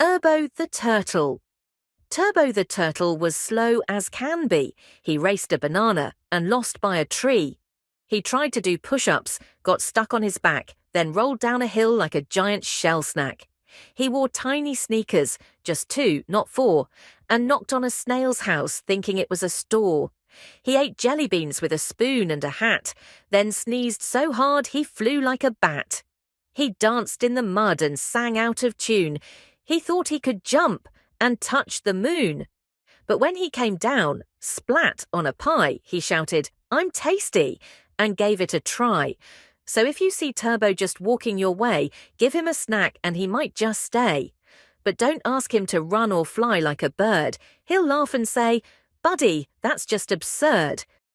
Erbo the Turtle. Turbo the Turtle was slow as can be. He raced a banana and lost by a tree. He tried to do push-ups, got stuck on his back, then rolled down a hill like a giant shell snack. He wore tiny sneakers, just 2, not 4, and knocked on a snail's house thinking it was a store. He ate jelly beans with a spoon and a hat, then sneezed so hard he flew like a bat. He danced in the mud and sang out of tune. He thought he could jump and touch the moon. But when he came down, splat on a pie, he shouted, "I'm tasty," and gave it a try. So if you see Turbo just walking your way, give him a snack and he might just stay. But don't ask him to run or fly like a bird. He'll laugh and say, "Buddy, that's just absurd."